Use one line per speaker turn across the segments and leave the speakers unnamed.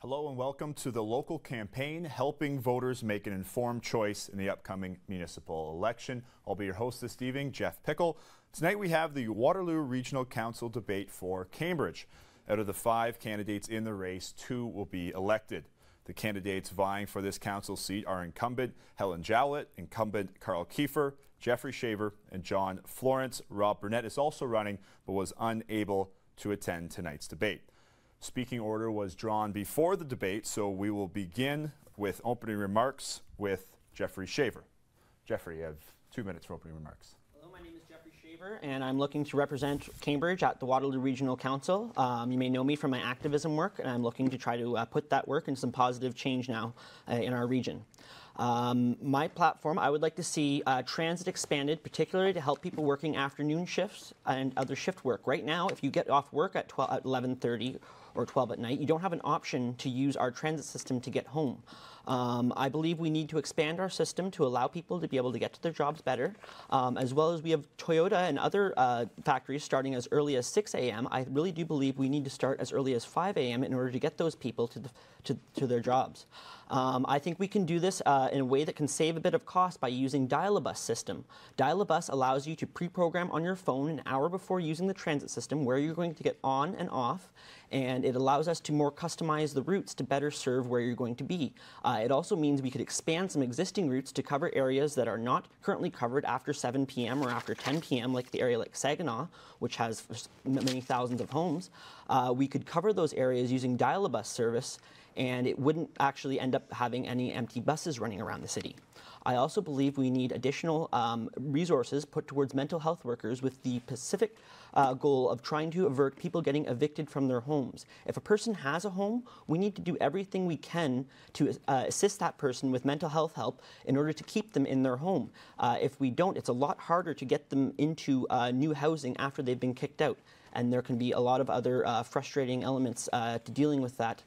Hello and welcome to the local campaign helping voters make an informed choice in the upcoming municipal election. I'll be your host this evening, Jeff Pickle. Tonight we have the Waterloo Regional Council debate for Cambridge. Out of the 5 candidates in the race, 2 will be elected. The candidates vying for this council seat are incumbent HELEN, incumbent Carl Kiefer, Jeffrey Shaver, and John Florence. Rob Burnett is also running but was unable to attend tonight's debate. Speaking order was drawn before the debate, so we will begin with opening remarks with Jeffrey Shaver. Jeffrey, you have 2 minutes for opening remarks.
Hello, my name is Jeffrey Shaver, and I'm looking to represent Cambridge at the Waterloo Regional Council. You may know me from my activism work, and I'm looking to try to put that work into some positive change now in our region. My platform, I would like to see transit expanded, particularly to help people working afternoon shifts and other shift work. Right now, if you get off work at 11:30 or 12 at night, you don't have an option to use our transit system to get home. I believe we need to expand our system to allow people to be able to get to their jobs better, as well as we have Toyota and other factories starting as early as 6 a.m. I really do believe we need to start as early as 5 a.m. in order to get those people to their jobs. I think we can do this in a way that can save a bit of cost by using Dial-A-Bus system. Dial-A-Bus allows you to pre-program on your phone an hour before using the transit system where you're going to get on and off, and it allows us to more customize the routes to better serve where you're going to be. It also means we could expand some existing routes to cover areas that are not currently covered after 7 p.m. or after 10 p.m., like the area like Saginaw, which has many thousands of homes. We could cover those areas using Dial-A-Bus service, and it wouldn't actually end up having any empty buses running around the city. I also believe we need additional resources put towards mental health workers with the specific goal of trying to avert people getting evicted from their homes. If a person has a home, we need to do everything we can to assist that person with mental health help in order to keep them in their home. If we don't, it's a lot harder to get them into new housing after they've been kicked out. And there can be a lot of other frustrating elements to dealing with that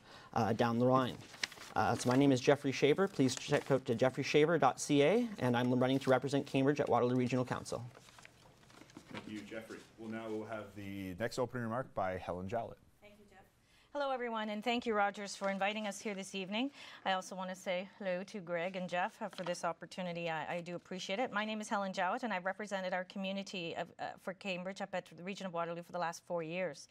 down the line. So my name is Jeffrey Shaver. Please check out to jeffreyshaver.ca, and I'm running to represent Cambridge at Waterloo Regional Council.
Thank you, Jeffrey. We'll now have the next opening remark by HELEN.
Thank you, Jeff. Hello, everyone, and thank you, Rogers, for inviting us here this evening. I also want to say hello to Greg and Jeff for this opportunity. I do appreciate it. My name is HELEN, and I've represented our community for Cambridge up at the region of Waterloo for the last 4 years.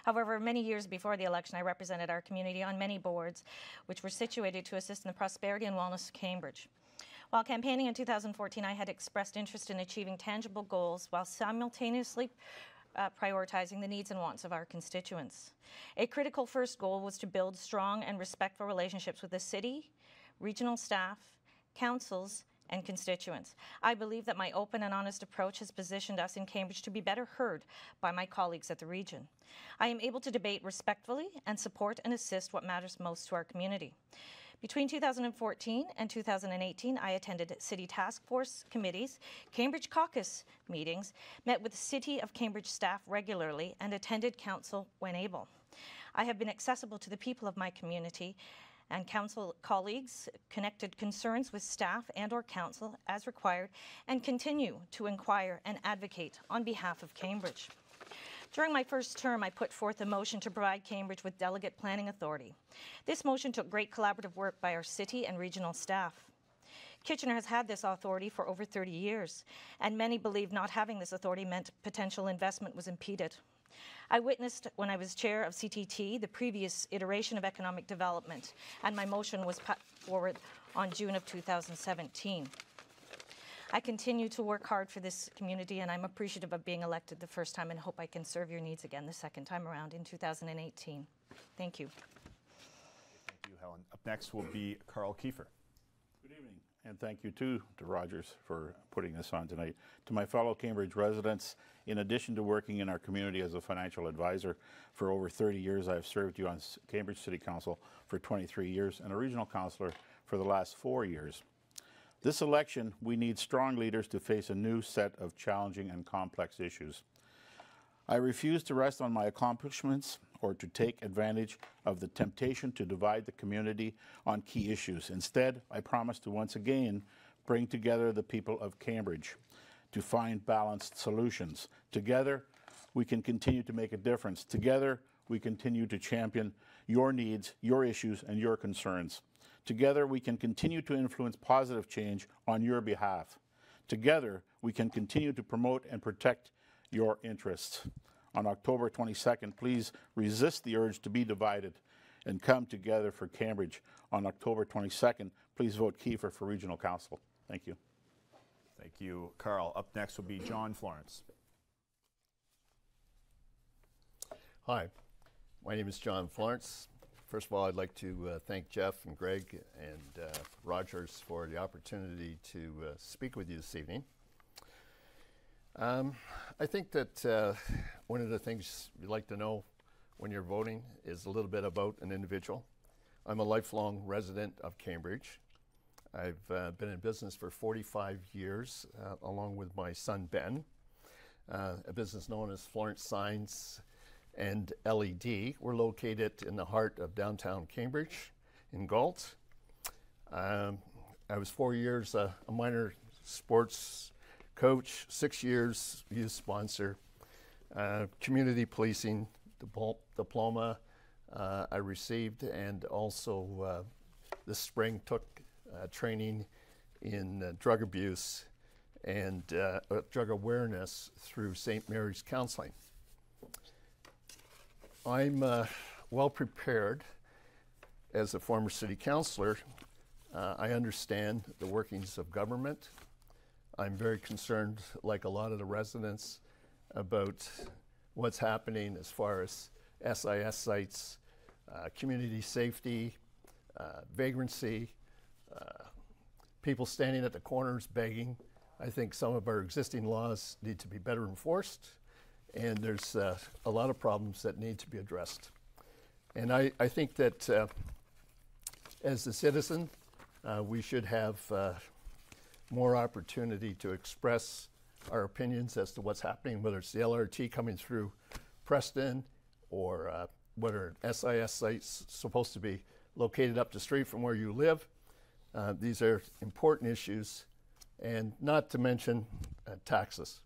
However, many years before the election, I represented our community on many boards, which were situated to assist in the prosperity and wellness of Cambridge. While campaigning in 2014, I had expressed interest in achieving tangible goals while simultaneously prioritizing the needs and wants of our constituents. A critical first goal was to build strong and respectful relationships with the city, regional staff, councils, and constituents. I believe that my open and honest approach has positioned us in Cambridge to be better heard by my colleagues at the region. I am able to debate respectfully and support and assist what matters most to our community. Between 2014 and 2018, I attended City Task Force committees, Cambridge caucus meetings, met with the City of Cambridge staff regularly, and attended council when able. I have been accessible to the people of my community and council colleagues, connected concerns with staff and/or council as required, and continue to inquire and advocate on behalf of Cambridge. During my first term, I put forth a motion to provide Cambridge with delegate planning authority. This motion took great collaborative work by our city and regional staff. Kitchener has had this authority for over 30 years, and many believe not having this authority meant potential investment was impeded. I witnessed, when I was chair of CTT, the previous iteration of economic development, and my motion was put forward on June of 2017. I continue to work hard for this community, and I'm appreciative of being elected the first time and hope I can serve your needs again the second time around in 2018. Thank you.
Thank you, HELEN. Up next will be Carl Kiefer.
Good evening, and thank you too to Rogers for putting this on tonight. To my fellow Cambridge residents, in addition to working in our community as a financial advisor for over 30 years, I have served you on Cambridge City Council for 23 years and a regional councillor for the last 4 years. This election, we need strong leaders to face a new set of challenging and complex issues. I refuse to rest on my accomplishments or to take advantage of the temptation to divide the community on key issues. Instead, I promise to once again bring together the people of Cambridge to find balanced solutions. Together, we can continue to make a difference. Together, we continue to champion your needs, your issues, and your concerns. Together, we can continue to influence positive change on your behalf. Together, we can continue to promote and protect your interests. On October 22nd, please resist the urge to be divided and come together for Cambridge. On October 22nd, please vote Kiefer for Regional Council. Thank you.
Thank you, Carl. Up next will be John Florence.
Hi, my name is John Florence. First of all, I'd like to thank Jeff and Greg and Rogers for the opportunity to speak with you this evening. I think that one of the things you'd like to know when you're voting is a little bit about an individual. I'm a lifelong resident of Cambridge. I've been in business for 45 years, along with my son Ben, a business known as Florence Signs and LED. We're located in the heart of downtown Cambridge in Galt. I was 4 years a minor sports coach, 6 years youth sponsor, community policing diploma I received, and also this spring took training in drug abuse and drug awareness through St. Mary's Counseling. I'm well prepared as a former city councillor. I understand the workings of government. I'm very concerned, like a lot of the residents, about what's happening as far as SIS sites, community safety, vagrancy, people standing at the corners begging. I think some of our existing laws need to be better enforced, and there's a lot of problems that need to be addressed. And I think that as a citizen, we should have more opportunity to express our opinions as to what's happening, whether it's the LRT coming through Preston or whether an SIS site's supposed to be located up the street from where you live. These are important issues, and not to mention taxes.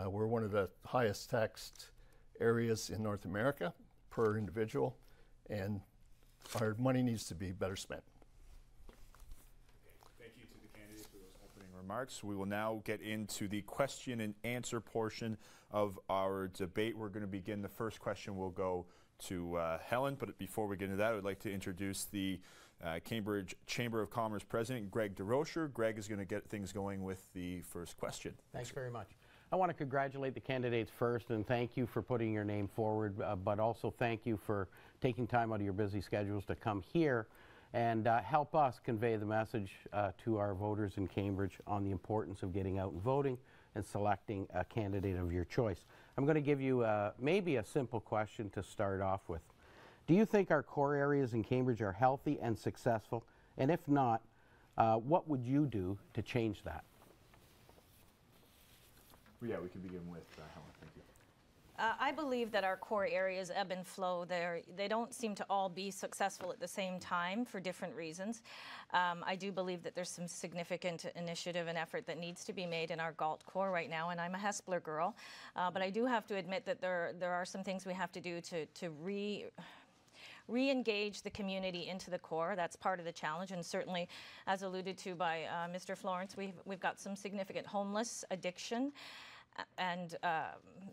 We're one of the highest taxed areas in North America per individual, and our money needs to be better spent.
Thank you to the candidates for those opening remarks. We will now get into the question and answer portion of our debate. We're going to begin. The first question will go to Helen, but before we get into that, I would like to introduce the Cambridge Chamber of Commerce President, Greg DeRocher. Greg is going to get things going with the first question.
Thanks very much. I want to congratulate the candidates first and thank you for putting your name forward, but also thank you for taking time out of your busy schedules to come here and help us convey the message to our voters in Cambridge on the importance of getting out and voting and selecting a candidate of your choice. I'm going to give you maybe a simple question to start off with. Do you think our core areas in Cambridge are healthy and successful? And if not, what would you do to change that?
Well, yeah, we can begin with Helen. Thank you.
I believe that our core areas ebb and flow. They don't seem to all be successful at the same time for different reasons. I do believe that there's some significant initiative and effort that needs to be made in our Galt core right now, and I'm a Hespeler girl. But I do have to admit that there are some things we have to do to re-engage the community into the core. That's part of the challenge, and certainly, as alluded to by Mr. Florence, we've got some significant homeless, addiction, and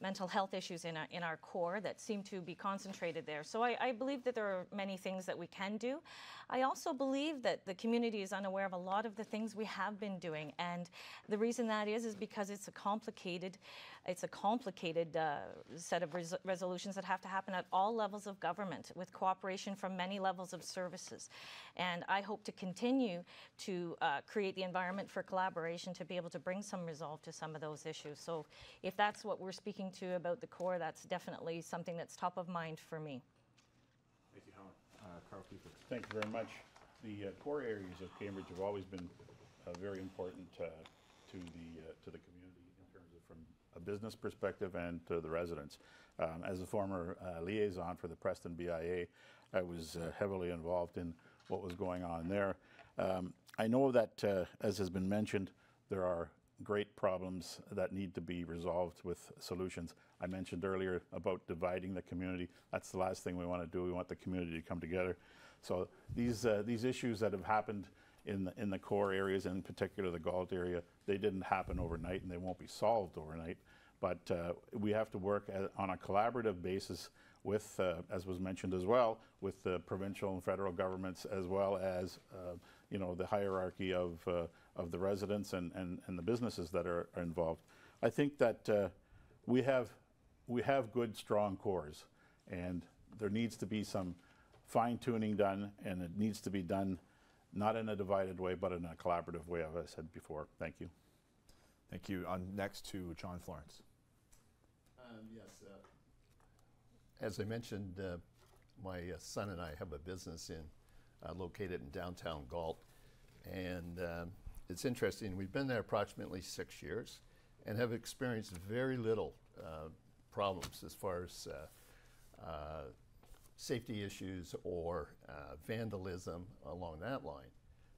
mental health issues in our core that seem to be concentrated there. So I believe that there are many things that we can do. I also believe that the community is unaware of a lot of the things we have been doing, and the reason that is because it's a complicated set of resolutions that have to happen at all levels of government with cooperation from many levels of services. And I hope to continue to create the environment for collaboration to be able to bring some resolve to some of those issues. So if that's what we're speaking to about the core, that's definitely something that's top of mind for me.
Thank you, Helen. Carl Kiefer.
Thank you very much. The core areas of Cambridge have always been very important to the community in terms of from a business perspective and to the residents. As a former liaison for the Preston BIA, I was heavily involved in what was going on there. I know that, as has been mentioned, there are great problems that need to be resolved with solutions. I mentioned earlier about dividing the community. That's the last thing we want to do. We want the community to come together. So these issues that have happened in the core areas, in particular the Galt area, they didn't happen overnight and they won't be solved overnight. But we have to work on a collaborative basis with, as was mentioned as well, with the provincial and federal governments, as well as you know, the hierarchy of the residents and the businesses that are involved. I think that we have good, strong cores, and there needs to be some fine-tuning done, and it needs to be done not in a divided way, but in a collaborative way, as I said before. Thank you.
Thank you. On next to John Florence.
Yes. As I mentioned, my son and I have a business located in downtown Galt, and it's interesting. We've been there approximately 6 years and have experienced very little problems as far as safety issues or vandalism along that line.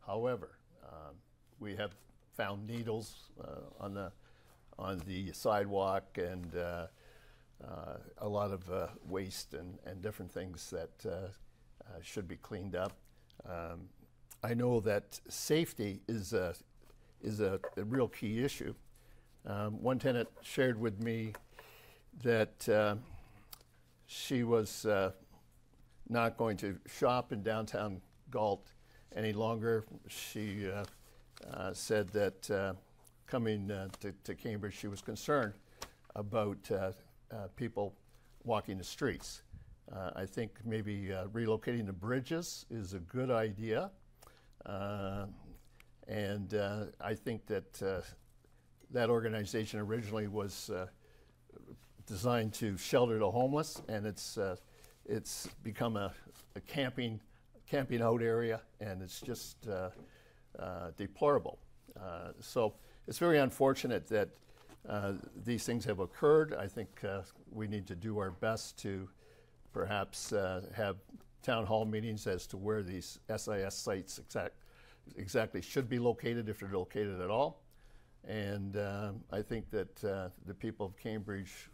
However, we have found needles on the sidewalk, and a lot of waste and different things that should be cleaned up. I know that safety is a real key issue. One tenant shared with me that she was not going to shop in downtown Galt any longer. She said that coming to Cambridge, she was concerned about people walking the streets. I think maybe relocating the bridges is a good idea. And I think that that organization originally was designed to shelter the homeless, and it's become a camping out area, and it's just deplorable. So it's very unfortunate that these things have occurred. I think we need to do our best to perhaps have town hall meetings as to where these SIS sites exactly should be located, if they're located at all. And I think that the people of Cambridge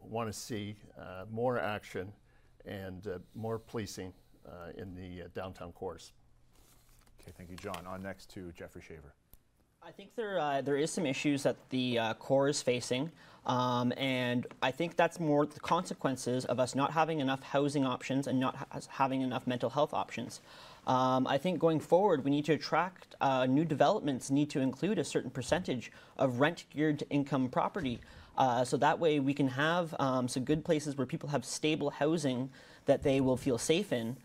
want to see more action and more policing in the downtown cores.
Okay, thank you, John. On next to Jeffrey Shaver.
I think there is some issues that the core is facing, and I think that's more the consequences of us not having enough housing options and not having enough mental health options. I think going forward, we need to attract new developments, need to include a certain percentage of rent-geared income property. So that way we can have some good places where people have stable housing that they will feel safe in.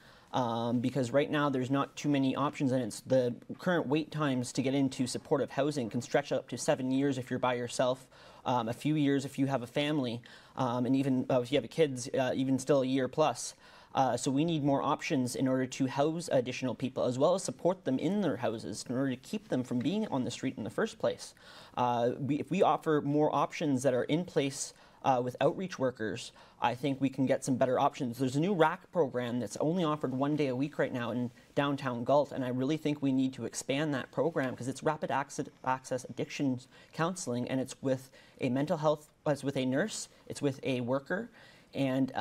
Because right now there's not too many options, and it's the current wait times to get into supportive housing can stretch up to 7 years if you're by yourself, a few years if you have a family, and even if you have kids, even still a year plus. So we need more options in order to house additional people, as well as support them in their houses in order to keep them from being on the street in the first place. If we offer more options that are in place with outreach workers, I think we can get some better options. There's a new RAC program that's only offered 1 day a week right now in downtown Galt, and I really think we need to expand that program because it's rapid access addiction counseling, and it's with a mental health, it's with a nurse, it's with a worker, and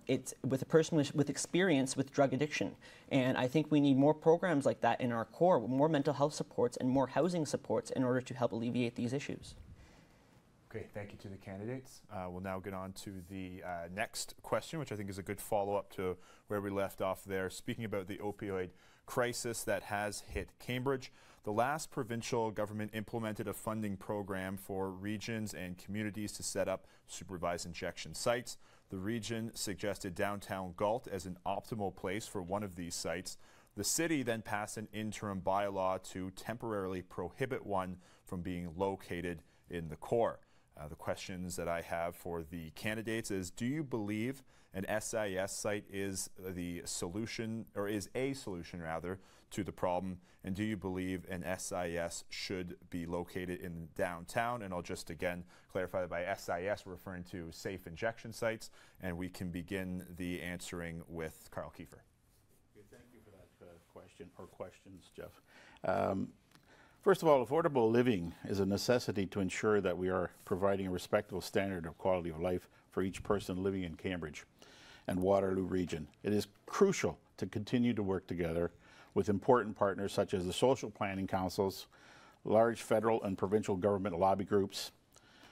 it's with a person with experience with drug addiction. And I think we need more programs like that in our core, more mental health supports and more housing supports in order to help alleviate these issues.
Okay, thank you to the candidates. We'll now get on to the next question, which I think is a good follow-up to where we left off there. Speaking about the opioid crisis that has hit Cambridge, the last provincial government implemented a funding program for regions and communities to set up supervised injection sites. The region suggested downtown Galt as an optimal place for one of these sites. The city then passed an interim bylaw to temporarily prohibit one from being located in the core. The questions that I have for the candidates is, do you believe an SIS site is the solution, or is a solution rather, to the problem? And do you believe an SIS should be located in downtown? And I'll just again clarify that by SIS we're referring to safe injection sites, and we can begin the answering with Carl Kiefer.
Okay, thank you for that question, or questions, Jeff. First of all, affordable living is a necessity to ensure that we are providing a respectable standard of quality of life for each person living in Cambridge and Waterloo region. It is crucial to continue to work together with important partners such as the social planning councils, large federal and provincial government lobby groups,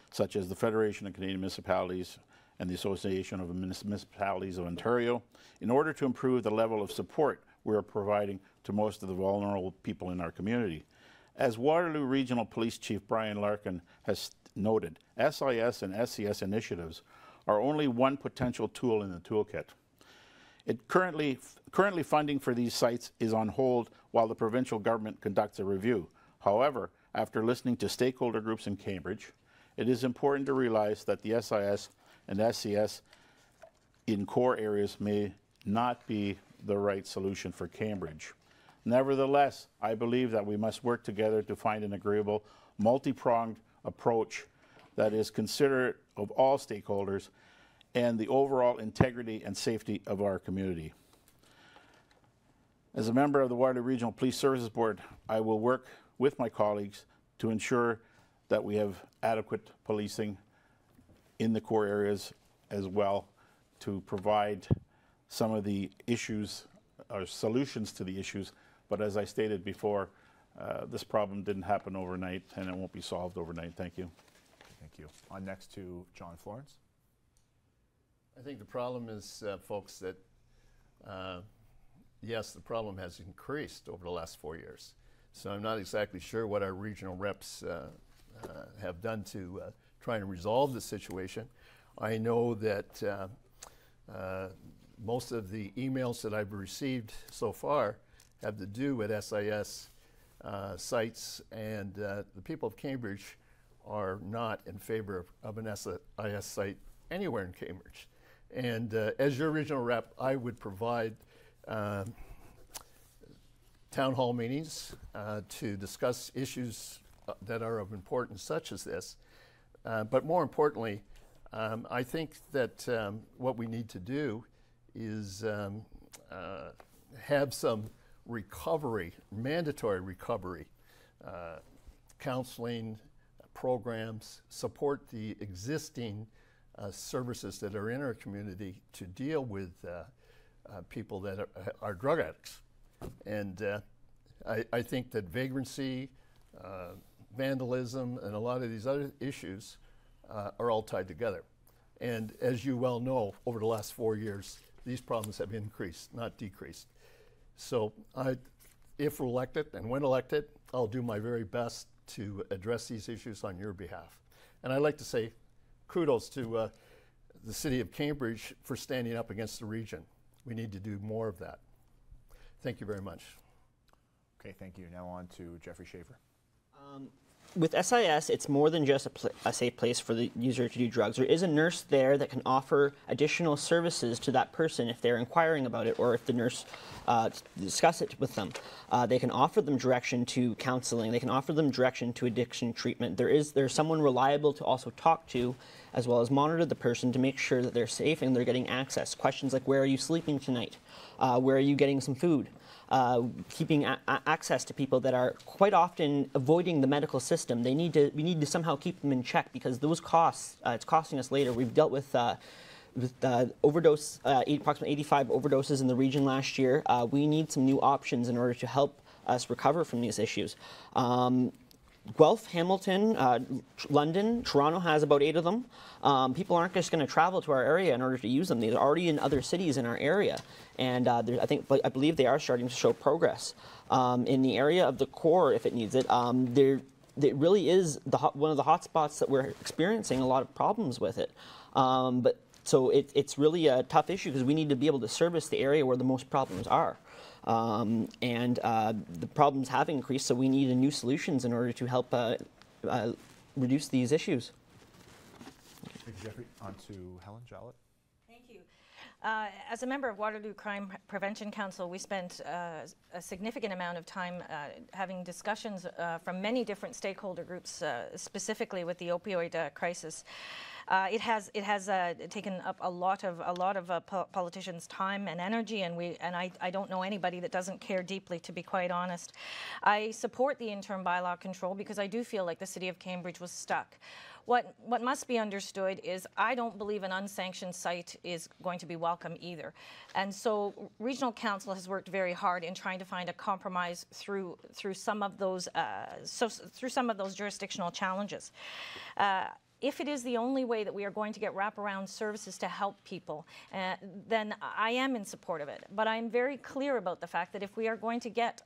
such as the Federation of Canadian Municipalities and the Association of Municipalities of Ontario, in order to improve the level of support we are providing to most of the vulnerable people in our community. As Waterloo Regional Police Chief Brian Larkin has noted, SIS and SCS initiatives are only one potential tool in the toolkit. Currently funding for these sites is on hold while the provincial government conducts a review. However, after listening to stakeholder groups in Cambridge, it is important to realize that the SIS and SCS in core areas may not be the right solution for Cambridge. Nevertheless, I believe that we must work together to find an agreeable, multi-pronged approach that is considerate of all stakeholders and the overall integrity and safety of our community. As a member of the Waterloo Regional Police Services Board, I will work with my colleagues to ensure that we have adequate policing in the core areas as well to provide some of the issues or solutions to the issues. But as I stated before, this problem didn't happen overnight and it won't be solved overnight. Thank you.
Thank you. On next to John Florence.
I think the problem is, folks, that yes, the problem has increased over the last 4 years. So I'm not exactly sure what our regional reps have done to try and resolve the situation. I know that most of the emails that I've received so far have to do with SIS sites, and the people of Cambridge are not in favor of an SIS site anywhere in Cambridge. And as your regional rep, I would provide town hall meetings to discuss issues that are of importance such as this. But more importantly, I think that what we need to do is have some recovery, mandatory recovery, counseling programs, support the existing services that are in our community to deal with people that are drug addicts. And I think that vagrancy, vandalism, and a lot of these other issues are all tied together. And as you well know, over the last 4 years, these problems have increased, not decreased. So if we're elected, and when elected, I'll do my very best to address these issues on your behalf. And I'd like to say kudos to the City of Cambridge for standing up against the region. We need to do more of that. Thank you very much.
Okay, thank you. Now on to Jeffrey Shaver.
With SIS, it's more than just a safe place for the user to do drugs. There is a nurse there that can offer additional services to that person if they're inquiring about it, or if the nurse discuss it with them. They can offer them direction to counseling. They can offer them direction to addiction treatment. There's someone reliable to also talk to, as well as monitor the person to make sure that they're safe and they're getting access. Questions like, where are you sleeping tonight? Where are you getting some food? Keeping access to people that are quite often avoiding the medical system. We need to somehow keep them in check, because those costs, it's costing us later. We've dealt with overdose, approximately 85 overdoses in the region last year. We need some new options in order to help us recover from these issues. Guelph, Hamilton, London, Toronto has about 8 of them. People aren't just going to travel to our area in order to use them. They're already in other cities in our area, and I believe they are starting to show progress. In the area of the core, if it needs it, it really is one of the hot spots that we're experiencing a lot of problems with it. So it's really a tough issue, because we need to be able to service the area where the most problems are. The problems have increased, so we need new solutions in order to help reduce these issues.
Thank you, Jeffrey. On to Helen Jowett.
Thank you. As a member of Waterloo Crime Prevention Council, we spent a significant amount of time having discussions from many different stakeholder groups, specifically with the opioid crisis. It has taken up a lot of politicians' time and energy, and I don't know anybody that doesn't care deeply, to be quite honest. I support the interim bylaw control because I do feel like the City of Cambridge was stuck. What must be understood is I don't believe an unsanctioned site is going to be welcome either. And so Regional Council has worked very hard in trying to find a compromise through some of those jurisdictional challenges. If it is the only way that we are going to get wraparound services to help people, then I am in support of it. But I'm very clear about the fact that if we are going to get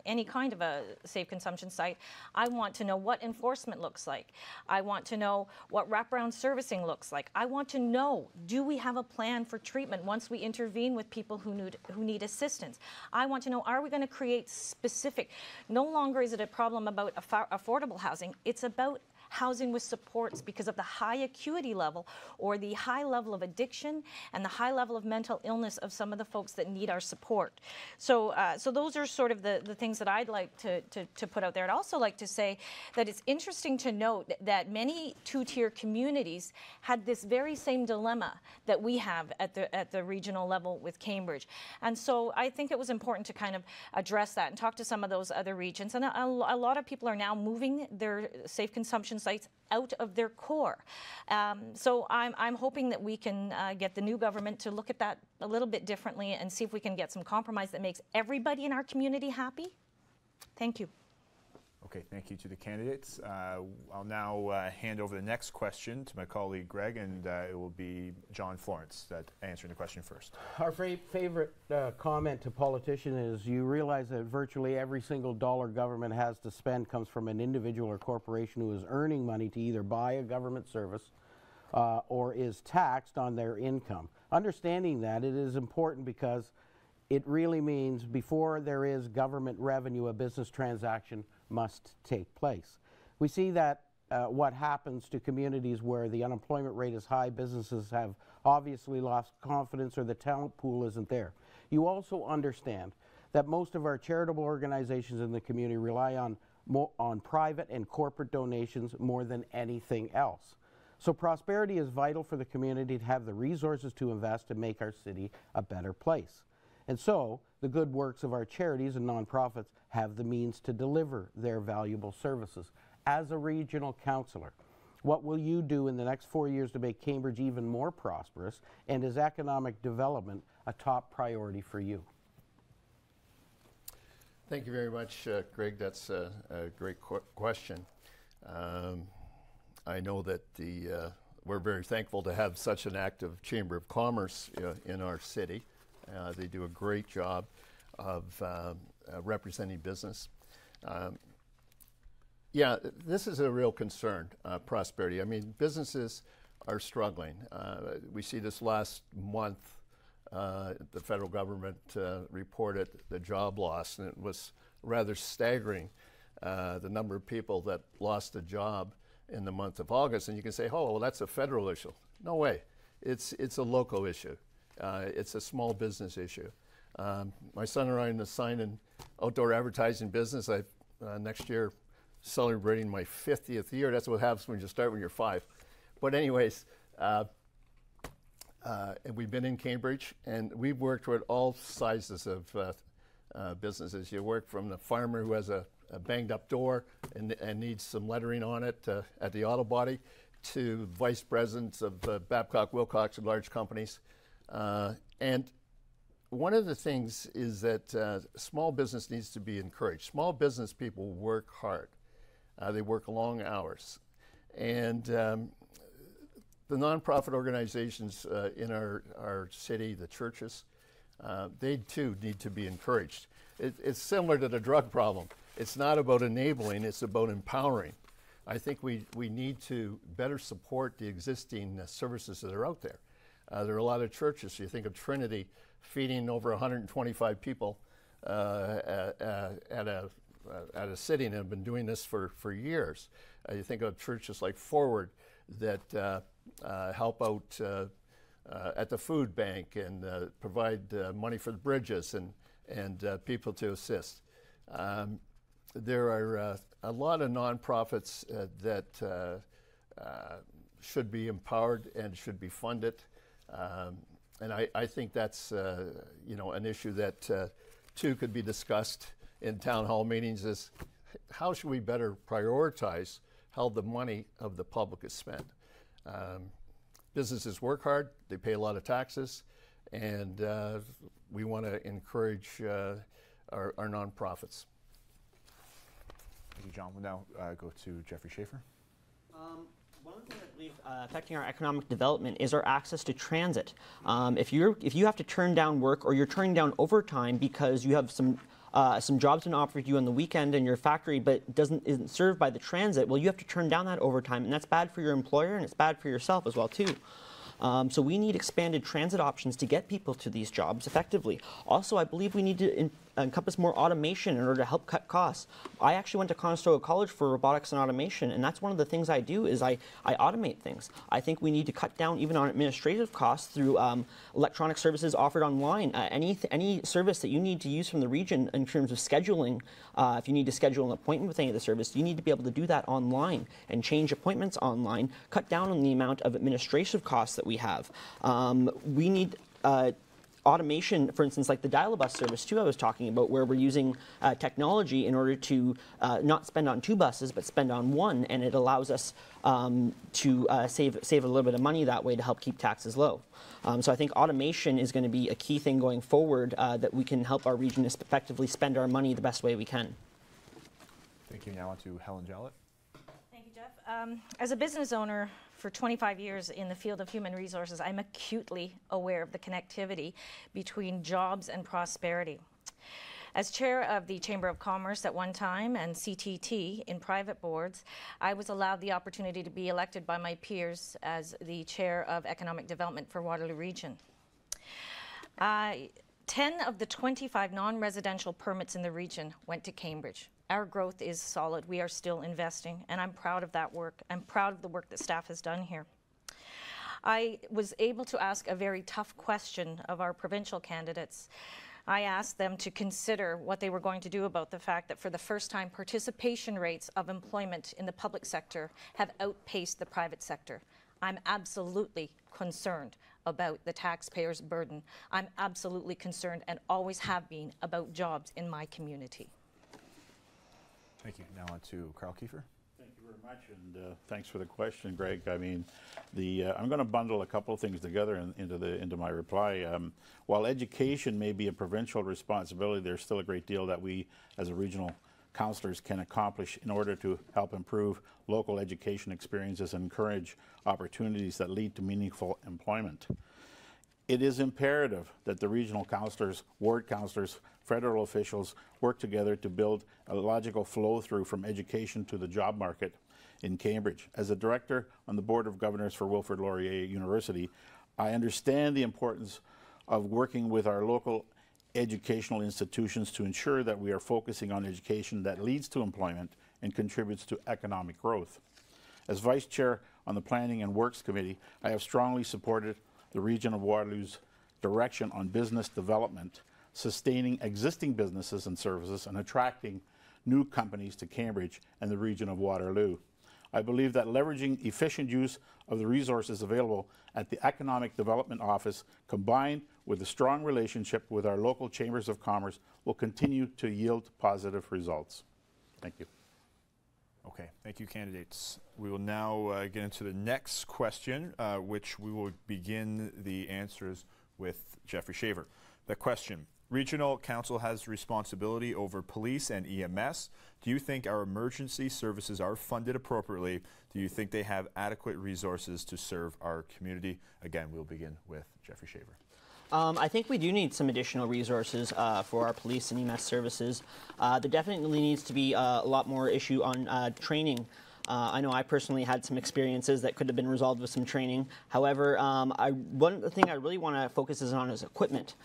any kind of a safe consumption site, I want to know what enforcement looks like. I want to know what wraparound servicing looks like. I want to know, do we have a plan for treatment once we intervene with people who need assistance? I want to know, are we going to create specific, no longer is it a problem about affordable housing, it's about housing with supports because of the high acuity level or the high level of addiction and the high level of mental illness of some of the folks that need our support. So those are sort of the things that I'd like to put out there. I'd also like to say that it's interesting to note that many two-tier communities had this very same dilemma that we have at the regional level with Cambridge. And so I think it was important to kind of address that and talk to some of those other regions. And a lot of people are now moving their safe consumption sites out of their core. So I'm hoping that we can get the new government to look at that a little bit differently and see if we can get some compromise that makes everybody in our community happy. Thank you.
Okay, thank you to the candidates. I'll now hand over the next question to my colleague Greg, and it will be John Florence that answering the question first.
Our favorite comment to politicians is you realize that virtually every single dollar government has to spend comes from an individual or corporation who is earning money to either buy a government service or is taxed on their income. Understanding that, it is important because it really means before there is government revenue, a business transaction must take place. We see that what happens to communities where the unemployment rate is high, businesses have obviously lost confidence or the talent pool isn't there. You also understand that most of our charitable organizations in the community rely on private and corporate donations more than anything else. So prosperity is vital for the community to have the resources to invest and make our city a better place. And so the good works of our charities and nonprofits have the means to deliver their valuable services. As a regional councillor, what will you do in the next 4 years to make Cambridge even more prosperous, and is economic development a top priority for you?
Thank you very much, Greg. That's a great question. I know that we're very thankful to have such an active Chamber of Commerce in our city. They do a great job of representing business. Yeah, this is a real concern, prosperity. I mean, businesses are struggling. We see this last month, the federal government reported the job loss, and it was rather staggering, the number of people that lost a job in the month of August. And you can say, oh, well, that's a federal issue. No way. It's a local issue. It's a small business issue. My son and I are in the sign and outdoor advertising business. Next year, celebrating my 50th year. That's what happens when you start when you're 5. But anyways, and we've been in Cambridge, and we've worked with all sizes of businesses. You work from the farmer who has a banged up door and needs some lettering on it at the auto body, to vice presidents of Babcock, Wilcox, and large companies. And one of the things is that small business needs to be encouraged. Small business people work hard. They work long hours. And the nonprofit organizations in our city, the churches, they too need to be encouraged. It's similar to the drug problem. It's not about enabling, it's about empowering. I think we need to better support the existing services that are out there. There are a lot of churches. You think of Trinity feeding over 125 people at a sitting, and have been doing this for years. You think of churches like Forward that help out at the food bank and provide money for the bridges and people to assist. There are a lot of nonprofits that should be empowered and should be funded. And I think that's you know, an issue that too could be discussed in town hall meetings, is how should we better prioritize how the money of the public is spent. Businesses work hard, they pay a lot of taxes, and we want to encourage our nonprofits.
Thank you, John. We'll now go to Jeffrey Schaefer.
One of the things I believe affecting our economic development is our access to transit. If you have to turn down work, or you're turning down overtime because you have some jobs been offered you on the weekend in your factory, but isn't served by the transit, well, you have to turn down that overtime, and that's bad for your employer, and it's bad for yourself as well too. So we need expanded transit options to get people to these jobs effectively. Also, I believe we need to encompass more automation in order to help cut costs. I actually went to Conestoga College for robotics and automation, and that's one of the things I do is I automate things. I think we need to cut down even on administrative costs through electronic services offered online. Any service that you need to use from the region in terms of scheduling, if you need to schedule an appointment with any of the service, you need to be able to do that online and change appointments online, cut down on the amount of administrative costs that we have. We need automation, for instance, like the dial-a-bus service too I was talking about, where we're using technology in order to not spend on 2 buses, but spend on 1, and it allows us to save a little bit of money that way to help keep taxes low. So I think automation is going to be a key thing going forward, that we can help our region effectively spend our money the best way we can.
Thank you. Now on to Helen Jowett.
Thank you, Jeff. As a business owner for 25 years in the field of human resources, I'm acutely aware of the connectivity between jobs and prosperity. As chair of the Chamber of Commerce at one time and CTT in private boards, I was allowed the opportunity to be elected by my peers as the chair of economic development for Waterloo Region. 10 of the 25 non-residential permits in the region went to Cambridge. Our growth is solid. We are still investing, and I'm proud of that work. I'm proud of the work that staff has done here. I was able to ask a very tough question of our provincial candidates. I asked them to consider what they were going to do about the fact that for the first time, participation rates of employment in the public sector have outpaced the private sector. I'm absolutely concerned about the taxpayers' burden. I'm absolutely concerned, and always have been, about jobs in my community.
Thank you. Now on to Carl Kiefer.
Thank you very much, and thanks for the question, Greg. I mean, I'm going to bundle a couple of things together into my reply. While education may be a provincial responsibility, there's still a great deal that we, as a regional councillors, can accomplish in order to help improve local education experiences and encourage opportunities that lead to meaningful employment. It is imperative that the regional councillors, ward councillors, federal officials work together to build a logical flow-through from education to the job market in Cambridge. As a director on the Board of Governors for Wilfrid Laurier University, I understand the importance of working with our local educational institutions to ensure that we are focusing on education that leads to employment and contributes to economic growth. As Vice Chair on the Planning and Works Committee, I have strongly supported the region of Waterloo's direction on business development, sustaining existing businesses and services, and attracting new companies to Cambridge and the region of Waterloo. I believe that leveraging efficient use of the resources available at the Economic Development Office, combined with a strong relationship with our local chambers of commerce, will continue to yield positive results. Thank you.
Okay, thank you, candidates. We will now get into the next question, which we will begin the answers with Jeffrey Shaver. The question: Regional Council has responsibility over police and EMS. Do you think our emergency services are funded appropriately? Do you think they have adequate resources to serve our community? Again, we'll begin with Jeffrey Shaver.
I think we do need some additional resources for our police and EMS services. There definitely needs to be a lot more issue on training. I know I personally had some experiences that could have been resolved with some training. However, one thing I really want to focus on is equipment.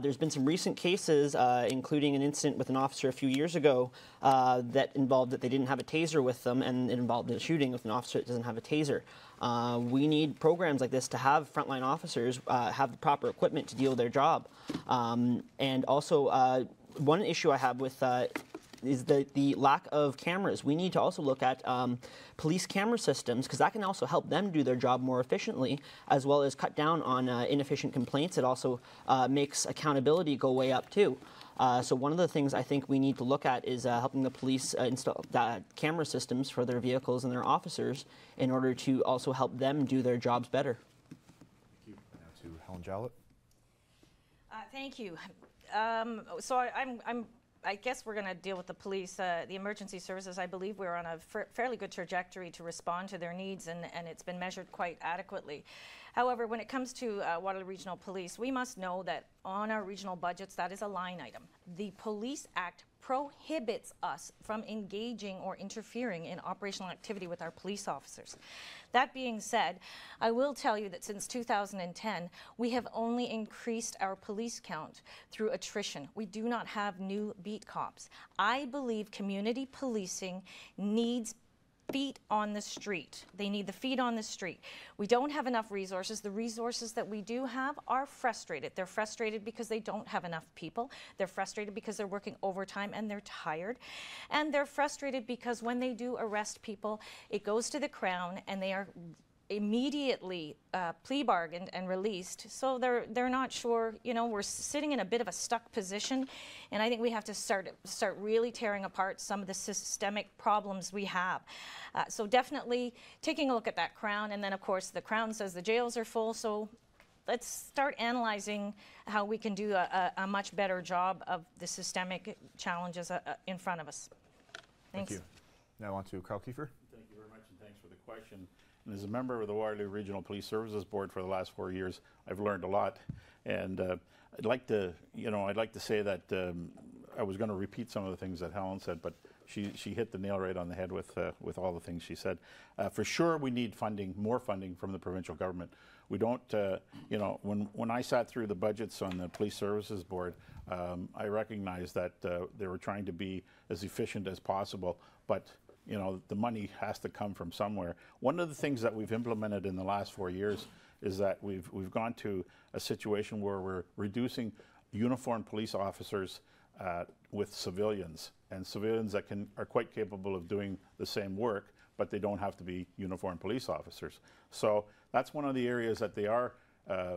There's been some recent cases, including an incident with an officer a few years ago that involved that they didn't have a taser with them, and it involved a shooting with an officer that doesn't have a taser. We need programs like this to have frontline officers have the proper equipment to deal with their job. And also, one issue I have with is the lack of cameras. We need to also look at police camera systems, because that can also help them do their job more efficiently, as well as cut down on inefficient complaints. It also makes accountability go way up too. So one of the things I think we need to look at is helping the police install camera systems for their vehicles and their officers in order to also help them do their jobs better.
Thank you. Now to Helen Jowett.
Thank you. So I guess we're going to deal with the police. The emergency services, I believe we're on a fairly good trajectory to respond to their needs, and it's been measured quite adequately. However, when it comes to Waterloo Regional Police, we must know that on our regional budgets, that is a line item. The Police Act prohibits us from engaging or interfering in operational activity with our police officers. That being said, I will tell you that since 2010, we have only increased our police count through attrition. We do not have new beat cops. I believe community policing needs feet on the street. They need the feet on the street. We don't have enough resources. The resources that we do have are frustrated. They're frustrated because they don't have enough people. They're frustrated because they're working overtime and they're tired. And they're frustrated because when they do arrest people, it goes to the Crown and they are immediately plea bargained and released. So they're not sure, you know, we're sitting in a bit of a stuck position, and I think we have to start really tearing apart some of the systemic problems we have. So definitely taking a look at that Crown, and then of course the Crown says the jails are full, so let's start analyzing how we can do a much better job of the systemic challenges in front of us. Thanks.
Thank you. Now on to Carl Kiefer.
Thank you very much, and thanks for the question. And as a member of the Waterloo Regional Police Services Board for the last 4 years, I've learned a lot. And I'd like to say that I was going to repeat some of the things that Helen said, but she hit the nail right on the head with all the things she said. For sure, we need funding, more funding from the provincial government. We don't, you know, when I sat through the budgets on the Police Services Board, I recognized that they were trying to be as efficient as possible, but you know, the money has to come from somewhere. One of the things that we've implemented in the last 4 years is that we've gone to a situation where we're reducing uniformed police officers with civilians, and civilians that are quite capable of doing the same work, but they don't have to be uniformed police officers. So that's one of the areas that they are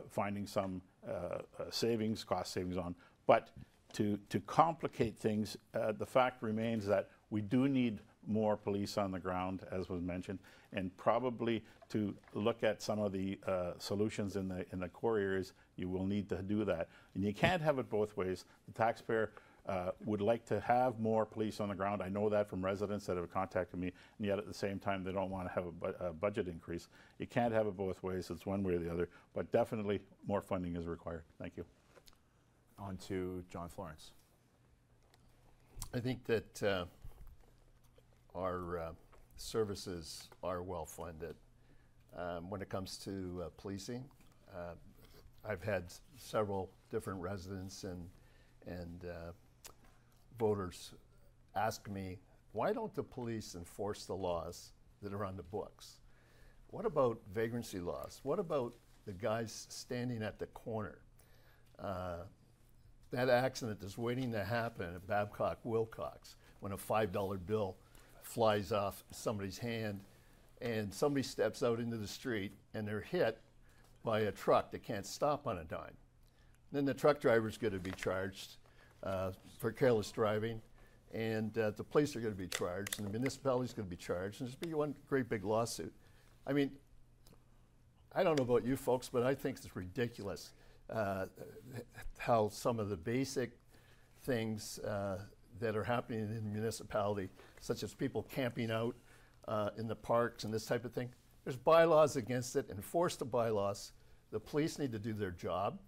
finding some cost savings on. But to complicate things, the fact remains that we do need more police on the ground, as was mentioned, and probably to look at some of the solutions in the core areas, you will need to do that. And you can't have it both ways. The taxpayer would like to have more police on the ground. I know that from residents that have contacted me, and yet at the same time they don't want to have a budget increase. You can't have it both ways. It's one way or the other, but definitely more funding is required. Thank you.
On to John Florence.
I think that our services are well funded. When it comes to policing, I've had several different residents and voters ask me, why don't the police enforce the laws that are on the books? What about vagrancy laws? What about the guys standing at the corner? That accident that's waiting to happen at Babcock-Wilcox when a $5 bill flies off somebody's hand and somebody steps out into the street and they're hit by a truck that can't stop on a dime. Then the truck driver's going to be charged for careless driving, and the police are going to be charged, and the municipality's going to be charged, and there's going to be one great big lawsuit. I mean, I don't know about you folks, but I think it's ridiculous how some of the basic things that are happening in the municipality, such as people camping out in the parks and this type of thing. There's bylaws against it. Enforce the bylaws. The police need to do their job.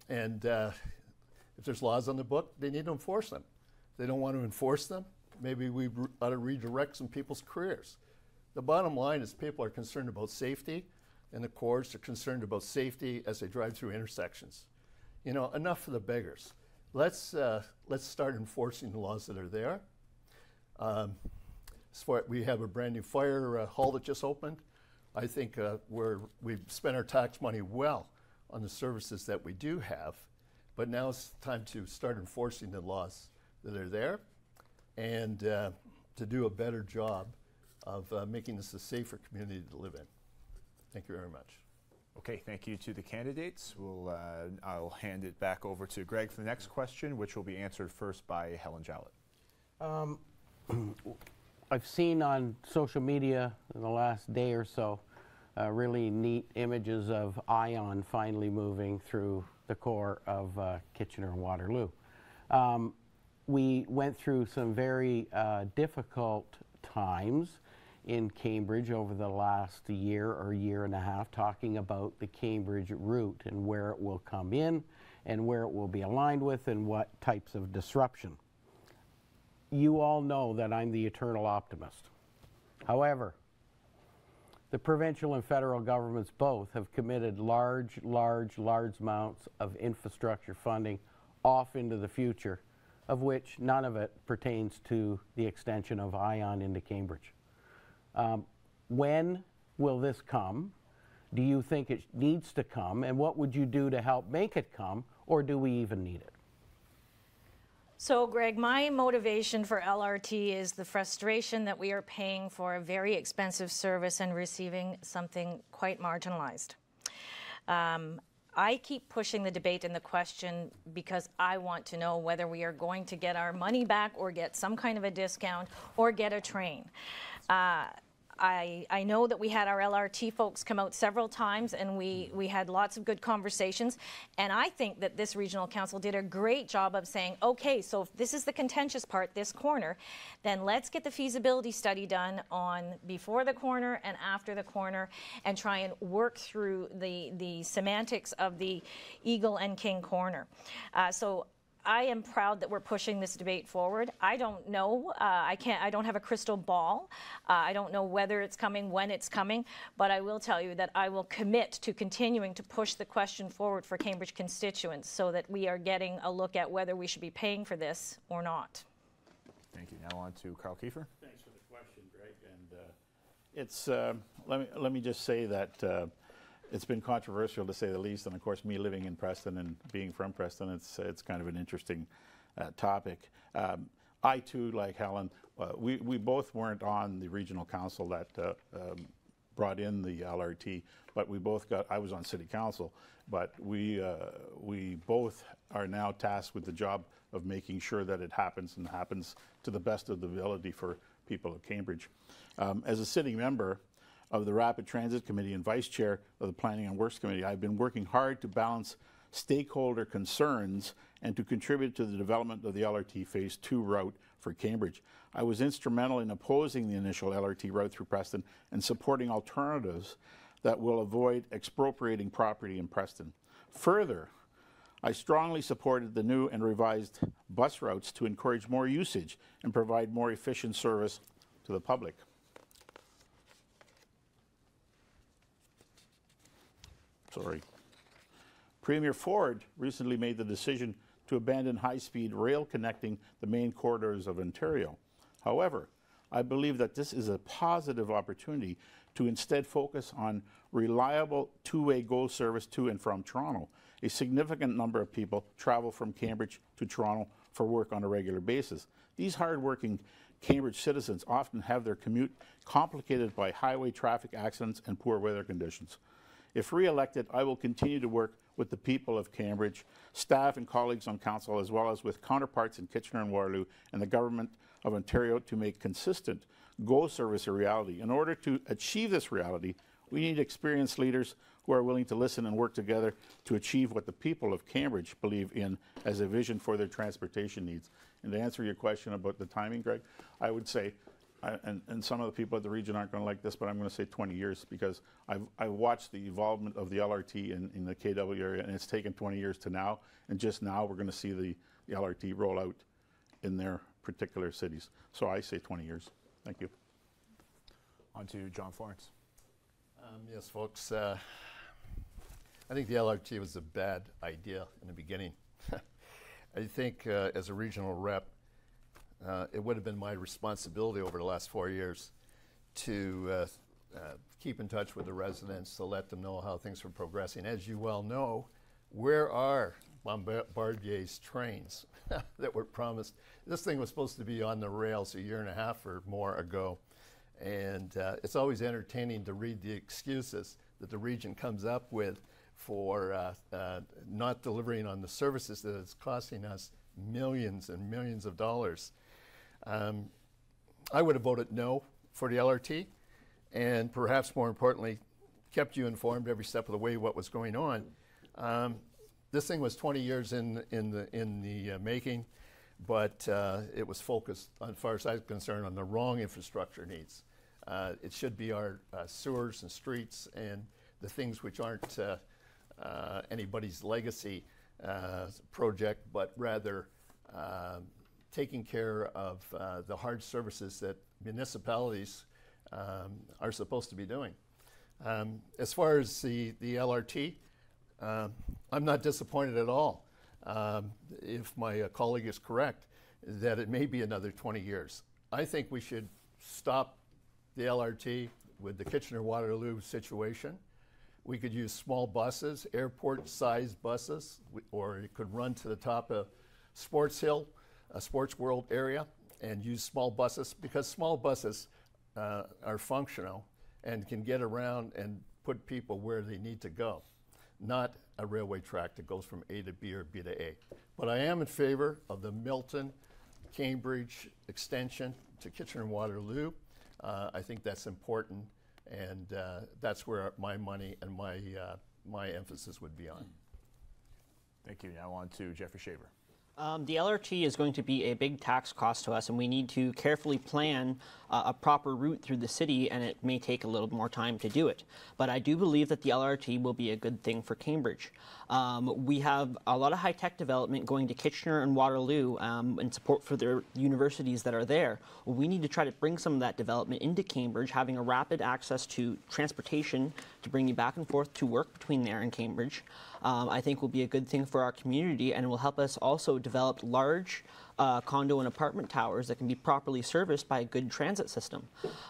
And if there's laws on the book, they need to enforce them. If they don't want to enforce them, maybe we ought to redirect some people's careers. The bottom line is people are concerned about safety, and the courts are concerned about safety as they drive through intersections. You know, enough for the beggars. Let's start enforcing the laws that are there. We have a brand new fire hall that just opened. I think we've spent our tax money well on the services that we do have, but now it's time to start enforcing the laws that are there. and to do a better job of making this a safer community to live in. Thank you very much.
Okay, thank you to the candidates. I'll hand it back over to Greg for the next question, which will be answered first by HELEN JOWETT.
I've seen on social media in the last day or so really neat images of ION finally moving through the core of Kitchener and Waterloo. We went through some very difficult times in Cambridge over the last year or year and a half, talking about the Cambridge route and where it will come in and where it will be aligned with and what types of disruption. You all know that I'm the eternal optimist. However, the provincial and federal governments both have committed large amounts of infrastructure funding off into the future, of which none of it pertains to the extension of ION into Cambridge. When will this come? Do you think it needs to come? And what would you do to help make it come? Or do we even need it?
So, Greg, my motivation for LRT is the frustration that we are paying for a very expensive service and receiving something quite marginalized. I keep pushing the debate and the question because I want to know whether we are going to get our money back or get some kind of a discount or get a train. I know that we had our LRT folks come out several times and we had lots of good conversations, and I think that this regional council did a great job of saying, okay, so if this is the contentious part, this corner, then let's get the feasibility study done on before the corner and after the corner and try and work through the semantics of the Eagle and King corner. So I am proud that we're pushing this debate forward. I don't know. I don't have a crystal ball. I don't know whether it's coming, when it's coming, but I will tell you that I will commit to continuing to push the question forward for Cambridge constituents so that we are getting a look at whether we should be paying for this or not.
Thank you. Now on to Carl Kiefer.
Thanks for the question, Greg. And let me just say that it's been controversial, to say the least, and of course, me living in Preston and being from Preston, it's kind of an interesting topic. I too, like Helen, we both weren't on the regional council that brought in the LRT, but we both got. I was on city council, but we both are now tasked with the job of making sure that it happens and happens to the best of the ability for people of Cambridge. As a sitting member of the Rapid Transit Committee and Vice Chair of the Planning and Works Committee, I've been working hard to balance stakeholder concerns and to contribute to the development of the LRT Phase 2 route for Cambridge. I was instrumental in opposing the initial LRT route through Preston and supporting alternatives that will avoid expropriating property in Preston. Further, I strongly supported the new and revised bus routes to encourage more usage and provide more efficient service to the public. Sorry. Premier Ford recently made the decision to abandon high-speed rail connecting the main corridors of Ontario. However, I believe that this is a positive opportunity to instead focus on reliable two-way GO service to and from Toronto. A significant number of people travel from Cambridge to Toronto for work on a regular basis. These hard-working Cambridge citizens often have their commute complicated by highway traffic accidents and poor weather conditions. If re-elected, I will continue to work with the people of Cambridge, staff and colleagues on council, as well as with counterparts in Kitchener and Waterloo and the Government of Ontario to make consistent GO service a reality. In order to achieve this reality, we need experienced leaders who are willing to listen and work together to achieve what the people of Cambridge believe in as a vision for their transportation needs. And to answer your question about the timing, Greg, I would say, and some of the people at the region aren't going to like this, but I'm going to say 20 years because I've watched the evolvement of the LRT in the KW area, and it's taken 20 years to now, and just now we're going to see the LRT roll out in their particular cities. So I say 20 years. Thank you.
On to John Florence.
Yes, folks. I think the LRT was a bad idea in the beginning. I think as a regional rep, it would have been my responsibility over the last 4 years to keep in touch with the residents, to let them know how things were progressing. As you well know, where are Bombardier's trains that were promised. This thing was supposed to be on the rails a year and a half or more ago. And it's always entertaining to read the excuses that the region comes up with for not delivering on the services that it's costing us millions and millions of dollars. I would have voted no for the LRT, and perhaps more importantly, kept you informed every step of the way what was going on. This thing was 20 years in the making, but it was focused, as far as I'm concerned, on the wrong infrastructure needs. It should be our sewers and streets and the things which aren't anybody's legacy project, but rather taking care of the hard services that municipalities are supposed to be doing. As far as the LRT, I'm not disappointed at all, if my colleague is correct, that it may be another 20 years. I think we should stop the LRT with the Kitchener-Waterloo situation. We could use small buses, airport-sized buses, or it could run to the top of Sports Hill, a Sports World area, and use small buses, because small buses are functional and can get around and put people where they need to go, not a railway track that goes from A to B or B to A. But I am in favor of the Milton, Cambridge extension to Kitchener-Waterloo. I think that's important, and that's where my money and my emphasis would be on.
Thank you. Now on to Jeffrey Shaver.
The LRT is going to be a big tax cost to us, and we need to carefully plan a proper route through the city, and it may take a little more time to do it. But I do believe that the LRT will be a good thing for Cambridge. We have a lot of high-tech development going to Kitchener and Waterloo in support for the universities that are there. Well, we need to try to bring some of that development into Cambridge, having a rapid access to transportation to bring you back and forth to work between there and Cambridge. I think will be a good thing for our community, and will help us also develop large condo and apartment towers that can be properly serviced by a good transit system.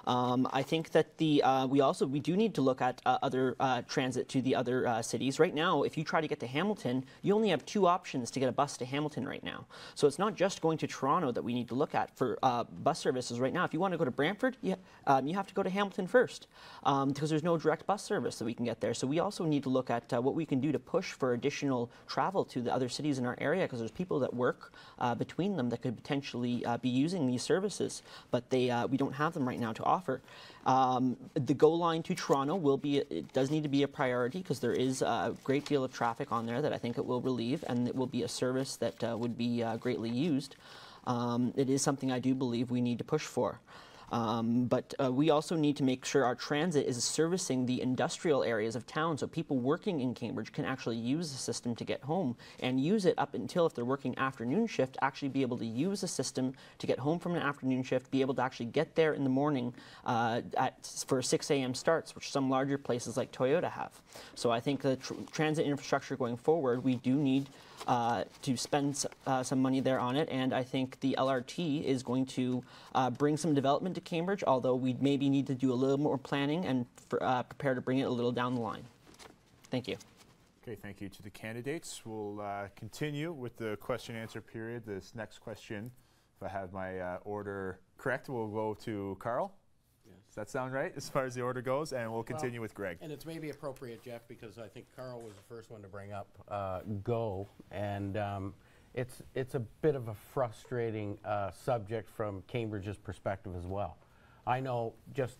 I think that we do need to look at other transit to the other cities. Right now, if you try to get to Hamilton, you only have 2 options to get a bus to Hamilton right now. So it's not just going to Toronto that we need to look at for bus services right now. If you want to go to Brantford, you have to go to Hamilton first, because there's no direct bus service that we can get there. So we also need to look at what we can do to push for additional travel to the other cities in our area, because there's people that work between them that could potentially be using these services, but we don't have them right now to offer. The GO line to Toronto it does need to be a priority, because there is a great deal of traffic on there that I think it will relieve, and it will be a service that would be greatly used. It is something I do believe we need to push for. But we also need to make sure our transit is servicing the industrial areas of town, so people working in Cambridge can actually use the system to get home, and use it up until, if they're working afternoon shift, actually be able to use the system to get home from an afternoon shift, be able to actually get there in the morning for 6 a.m. starts, which some larger places like Toyota have. So I think the transit infrastructure going forward, we do need to spend some money there on it, and I think the LRT is going to bring some development to Cambridge, although we maybe need to do a little more planning and prepare to bring it a little down the line. Thank you.
Okay, thank you to the candidates. We'll continue with the question and answer period. This next question, if I have my order correct, we'll go to Carl. Does that sound right as far as the order goes? And we'll continue with Greg.
And it's maybe appropriate, Jeff, because I think Carl was the first one to bring up GO, and it's a bit of a frustrating subject from Cambridge's perspective as well. I know just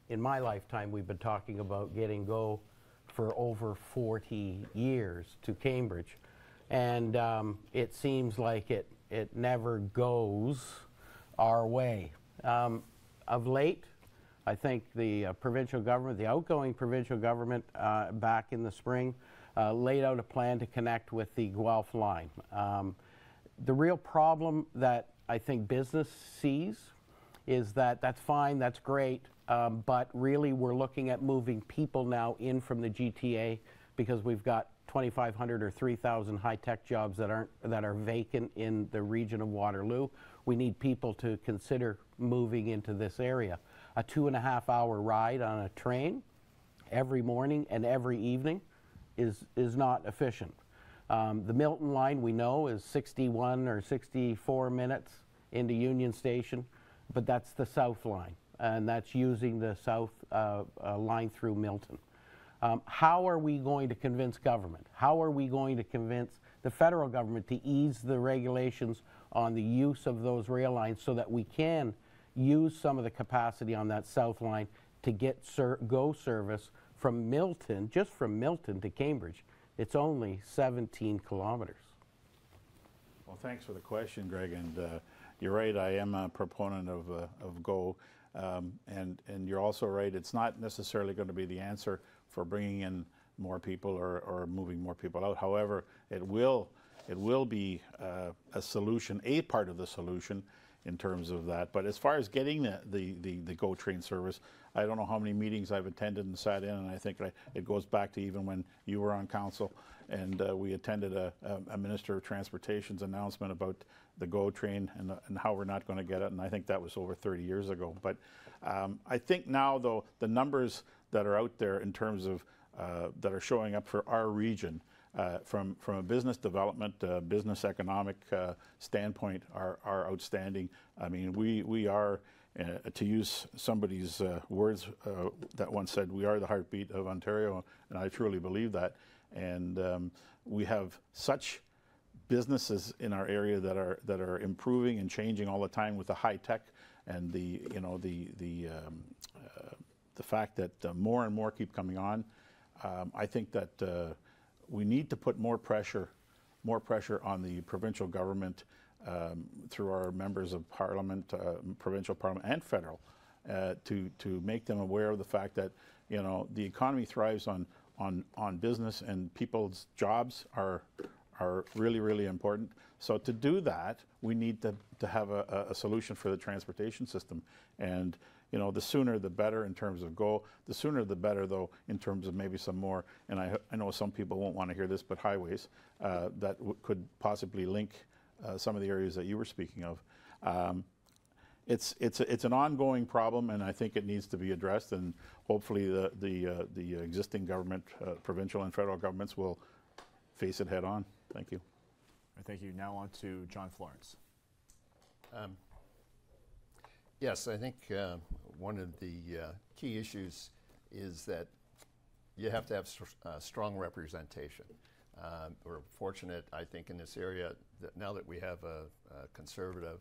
in my lifetime we've been talking about getting GO for over 40 years to Cambridge, and it seems like it never goes our way. Of late, I think the provincial government, the outgoing provincial government back in the spring, laid out a plan to connect with the Guelph line. The real problem that I think business sees is that that's fine, that's great, but really we're looking at moving people now in from the GTA, because we've got 2,500 or 3,000 high-tech jobs that are vacant in the region of Waterloo. We need people to consider moving into this area. A 2.5-hour ride on a train every morning and every evening is not efficient. The Milton line, we know, is 61 or 64 minutes into Union Station, but that's the south line, and that's using the south line through Milton. How are we going to convince government? How are we going to convince the federal government to ease the regulations on the use of those rail lines so that we can use some of the capacity on that south line to get GO service from Milton, just from Milton to Cambridge? It's only 17 kilometers.
Well, thanks for the question, Greg, and you're right, I am a proponent of GO, and you're also right, it's not necessarily going to be the answer for bringing in more people or moving more people out. However, it will be a solution, a part of the solution in terms of that. But as far as getting the GO train service, I don't know how many meetings I've attended and sat in, and I think it goes back to even when you were on council, and we attended a Minister of Transportation's announcement about the GO train and how we're not going to get it, and I think that was over 30 years ago. But I think now, though, the numbers that are out there in terms of that are showing up for our region from a business development, business economic standpoint are outstanding. I mean, we are, to use somebody's words that once said, we are the heartbeat of Ontario, and I truly believe that. And we have such businesses in our area that are improving and changing all the time with the high tech and the fact that more and more keep coming on. I think that we need to put more pressure on the provincial government through our members of parliament, provincial parliament and federal, to make them aware of the fact that the economy thrives on business, and people's jobs are really, really important. So to do that, we need to have a solution for the transportation system. And the sooner the better in terms of GO, the sooner the better, though, in terms of maybe some more, and I know some people won't want to hear this, but highways that could possibly link some of the areas that you were speaking of. It's an ongoing problem, and I think it needs to be addressed, and hopefully the existing government, provincial and federal governments, will face it head on. Thank you.
Thank you. Now on to John Florence.
Yes, I think one of the key issues is that you have to have strong representation. We're fortunate, I think, in this area that now that we have a conservative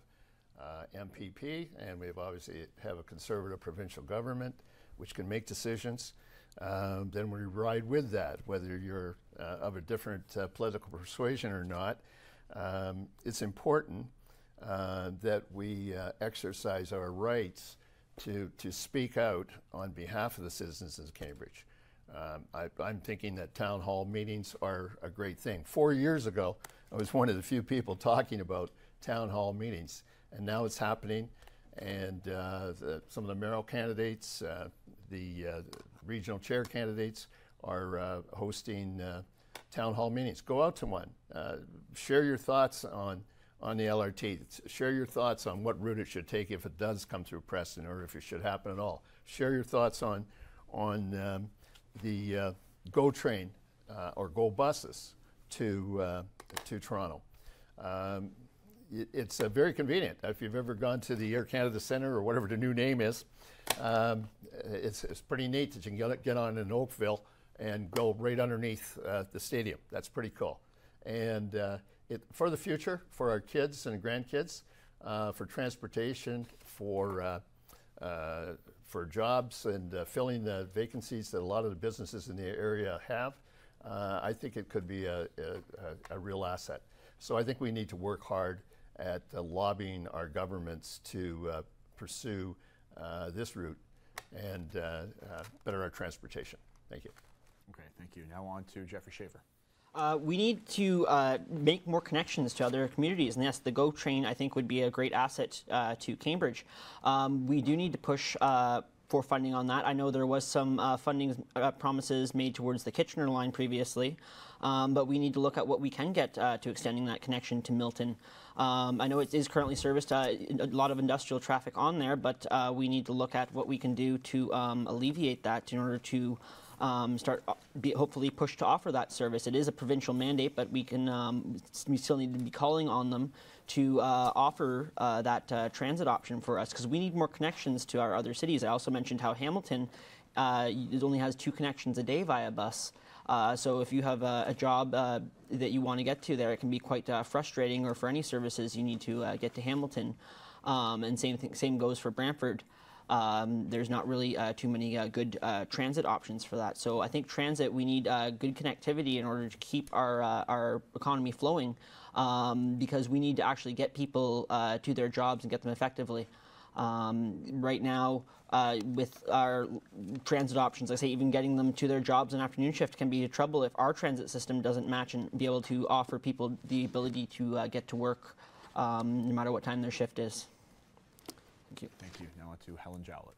MPP, and we obviously have a conservative provincial government which can make decisions, then we ride with that, whether you're of a different political persuasion or not. It's important that we exercise our rights to speak out on behalf of the citizens of Cambridge. I'm thinking that town hall meetings are a great thing. 4 years ago, I was one of the few people talking about town hall meetings, and now it's happening. And some of the mayoral candidates, the regional chair candidates are hosting town hall meetings. Go out to one. Share your thoughts on the LRT. Share your thoughts on what route it should take if it does come through Preston, or if it should happen at all. Share your thoughts on the GO train or GO buses to Toronto. It's very convenient. If you've ever gone to the Air Canada Centre or whatever the new name is, it's pretty neat that you can get on in Oakville and go right underneath the stadium. That's pretty cool. And for the future, for our kids and grandkids, for transportation, for jobs and filling the vacancies that a lot of the businesses in the area have, I think it could be a real asset. So I think we need to work hard at lobbying our governments to pursue this route and better our transportation. Thank you.
Okay, thank you. Now on to Jeffrey Shaver.
We need to make more connections to other communities, and yes, the GO train, I think, would be a great asset to Cambridge. We do need to push for funding on that. I know there was some funding promises made towards the Kitchener line previously, but we need to look at what we can get to extending that connection to Milton. I know it is currently serviced a lot of industrial traffic on there, but we need to look at what we can do to alleviate that in order to hopefully push to offer that service. It is a provincial mandate, but we still need to be calling on them to offer that transit option for us, because we need more connections to our other cities. I also mentioned how Hamilton only has 2 connections a day via bus. So if you have a job that you want to get to there, it can be quite frustrating, or for any services you need to get to Hamilton. And same goes for Brantford. There's not really too many good transit options for that. So I think transit, we need good connectivity in order to keep our economy flowing, because we need to actually get people to their jobs and get them effectively. Right now, with our transit options, like I say, even getting them to their jobs in afternoon shift can be a trouble if our transit system doesn't match and be able to offer people the ability to get to work no matter what time their shift is. Thank you.
Thank you. Now on to Helen Jowett.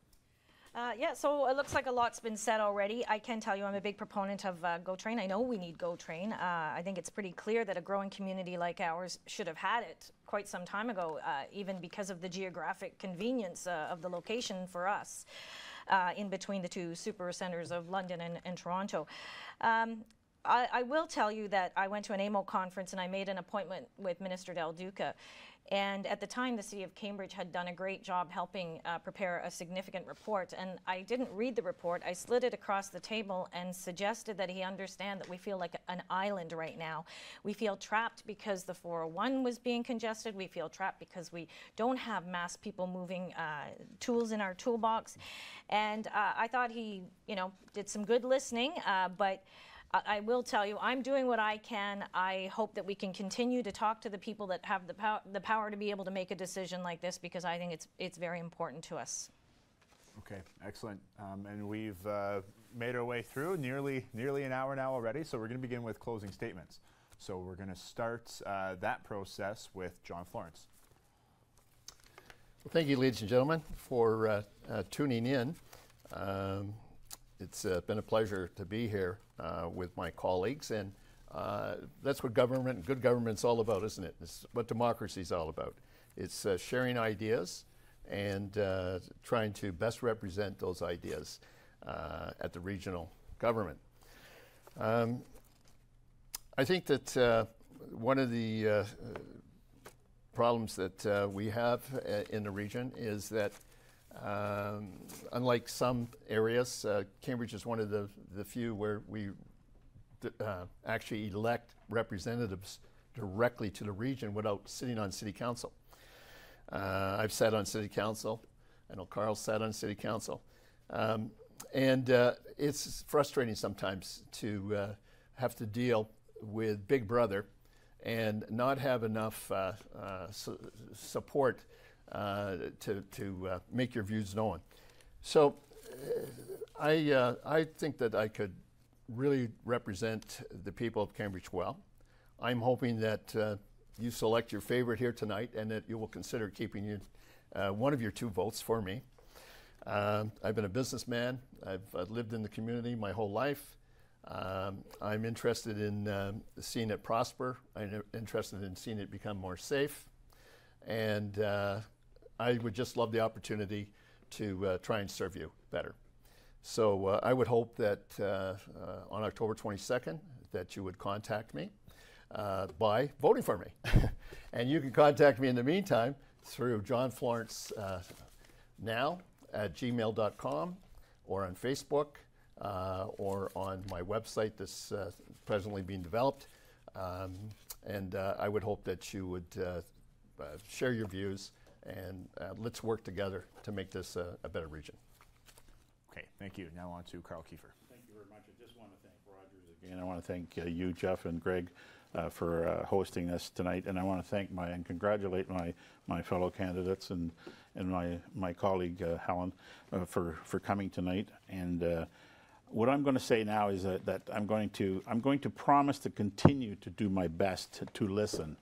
Yeah, so it looks like a lot's been said already. I can tell you I'm a big proponent of GO Train. I know we need GO Train. I think it's pretty clear that a growing community like ours should have had it quite some time ago, even because of the geographic convenience of the location for us in between the 2 super centres of London and Toronto. I will tell you that I went to an AMO conference and I made an appointment with Minister Del Duca. And at the time, the City of Cambridge had done a great job helping prepare a significant report. And I didn't read the report. I slid it across the table and suggested that he understand that we feel like an island right now. We feel trapped because the 401 was being congested. We feel trapped because we don't have mass people moving tools in our toolbox. And I thought he, did some good listening, but I will tell you, I'm doing what I can. I hope that we can continue to talk to the people that have the power to be able to make a decision like this, because I think it's very important to us.
Okay, excellent. And we've made our way through nearly an hour now already, so we're going to begin with closing statements. So we're going to start that process with John Florence.
Well, thank you, ladies and gentlemen, for tuning in. It's been a pleasure to be here with my colleagues, and that's what good government's all about, isn't it? It's what democracy's all about. It's sharing ideas and trying to best represent those ideas at the regional government. I think that one of the problems that we have in the region is that unlike some areas, Cambridge is one of the few where we actually elect representatives directly to the region without sitting on city council. I've sat on city council. I know Carl sat on city council. And it's frustrating sometimes to have to deal with Big Brother and not have enough support to make your views known. So I think that I could really represent the people of Cambridge well. I'm hoping that you select your favorite here tonight and that you will consider keeping one of your 2 votes for me. I've been a businessman. I've lived in the community my whole life. I'm interested in seeing it prosper. I'm interested in seeing it become more safe. And I would just love the opportunity to try and serve you better. So I would hope that on October 22nd that you would contact me by voting for me. And you can contact me in the meantime through John Florence now@gmail.com or on Facebook or on my website that's presently being developed. And I would hope that you would share your views and let's work together to make this a better region.
Okay, thank you. Now on to Carl Kiefer.
Thank you very much. I just want to thank Rogers again. I want to thank you, Jeff, and Greg for hosting this tonight. And I want to thank and congratulate my fellow candidates and my colleague, Helen, for coming tonight. And what I'm going to say now is that I'm going to promise to continue to do my best to listen,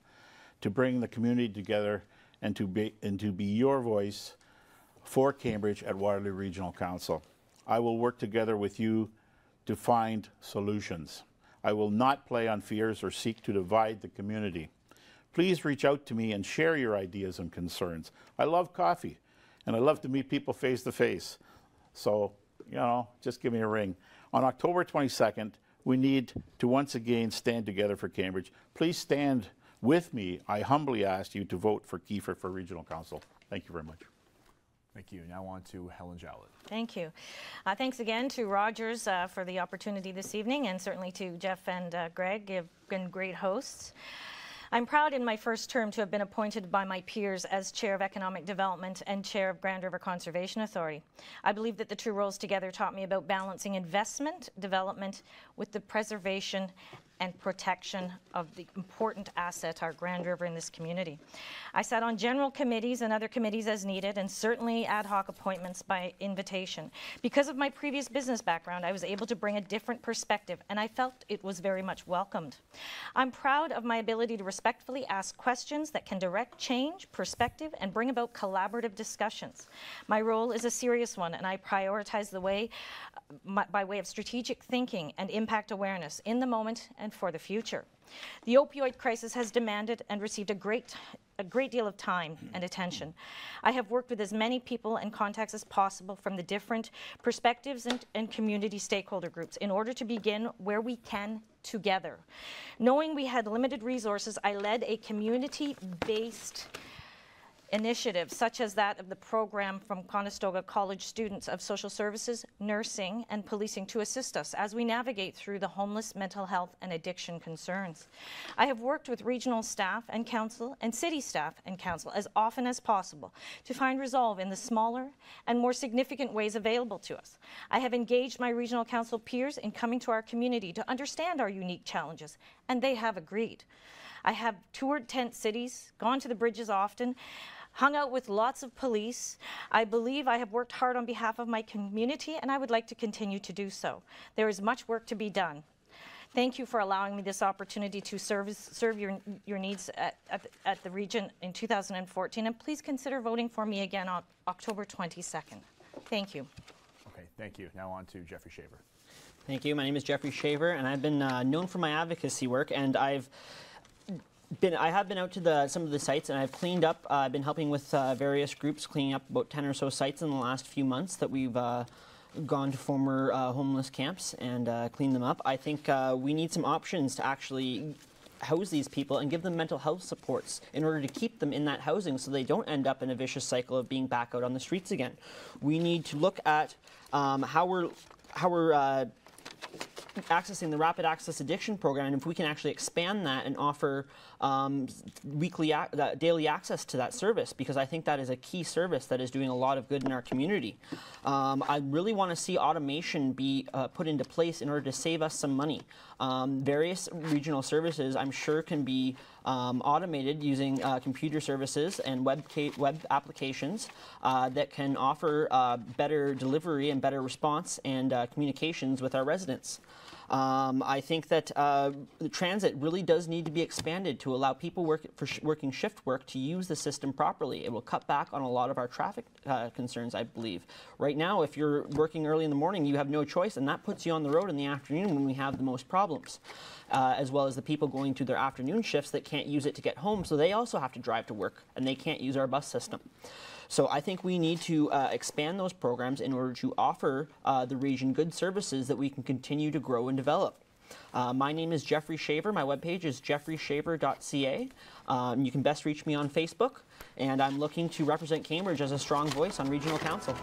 to bring the community together, and to be your voice for Cambridge at Waterloo Regional Council. I will work together with you to find solutions. I will not play on fears or seek to divide the community. Please reach out to me and share your ideas and concerns. I love coffee, and I love to meet people face to face. So, you know, just give me a ring. On October 22nd, we need to once again stand together for Cambridge. Please stand with me. I humbly ask you to vote for Kiefer for Regional Council. Thank you very much.
Thank you. Now on to Helen Jowett.
Thank you. Thanks again to Rogers for the opportunity this evening, and certainly to Jeff and Greg. You've been great hosts. I'm proud in my first term to have been appointed by my peers as Chair of Economic Development and Chair of Grand River Conservation Authority. I believe that the two roles together taught me about balancing investment, development with the preservation and protection of the important asset, our Grand River, in this community. I sat on general committees and other committees as needed, and certainly ad hoc appointments by invitation. Because of my previous business background, I was able to bring a different perspective, and I felt it was very much welcomed. I'm proud of my ability to respectfully ask questions that can direct change, perspective, and bring about collaborative discussions. My role is a serious one, and I prioritize the way by way of strategic thinking and impact awareness in the moment and for the future. The opioid crisis has demanded and received a great deal of time and attention. I have worked with as many people and contacts as possible from the different perspectives and community stakeholder groups in order to begin where we can together. Knowing we had limited resources, I led a community-based initiatives such as that of the program from Conestoga College students of social services, nursing, and policing to assist us as we navigate through the homeless, mental health, and addiction concerns. I have worked with regional staff and council and city staff and council as often as possible to find resolve in the smaller and more significant ways available to us. I have engaged my regional council peers in coming to our community to understand our unique challenges, and they have agreed. I have toured tent cities, gone to the bridges often, hung out with lots of police. I believe I have worked hard on behalf of my community, and I would like to continue to do so. There is much work to be done. Thank you for allowing me this opportunity to serve your needs at the region in 2014, and please consider voting for me again on October 22nd. Thank you.
Okay, thank you. Now on to Jeffrey Shaver.
Thank you. My name is Jeffrey Shaver, and I've been known for my advocacy work, and I have been out to some of the sites, and I've cleaned up. I've been helping with various groups, cleaning up about 10 or so sites in the last few months that we've gone to former homeless camps and cleaned them up. I think we need some options to actually house these people and give them mental health supports in order to keep them in that housing so they don't end up in a vicious cycle of being back out on the streets again. We need to look at how we're accessing the Rapid Access Addiction Program, and if we can actually expand that and offer daily access to that service, because I think that is a key service that is doing a lot of good in our community. I really want to see automation be put into place in order to save us some money. Various regional services, I'm sure, can be automated using computer services and web applications that can offer better delivery and better response and communications with our residents. I think that the transit really does need to be expanded to allow people working shift work to use the system properly. It will cut back on a lot of our traffic concerns, I believe. Right now, if you're working early in the morning, you have no choice, and that puts you on the road in the afternoon when we have the most problems, as well as the people going to their afternoon shifts that can't use it to get home, so they also have to drive to work, and they can't use our bus system. So I think we need to expand those programs in order to offer the region good services that we can continue to grow and develop. My name is Jeffrey Shaver. My webpage is jeffreyshaver.ca. You can best reach me on Facebook, and I'm looking to represent Cambridge as a strong voice on regional council.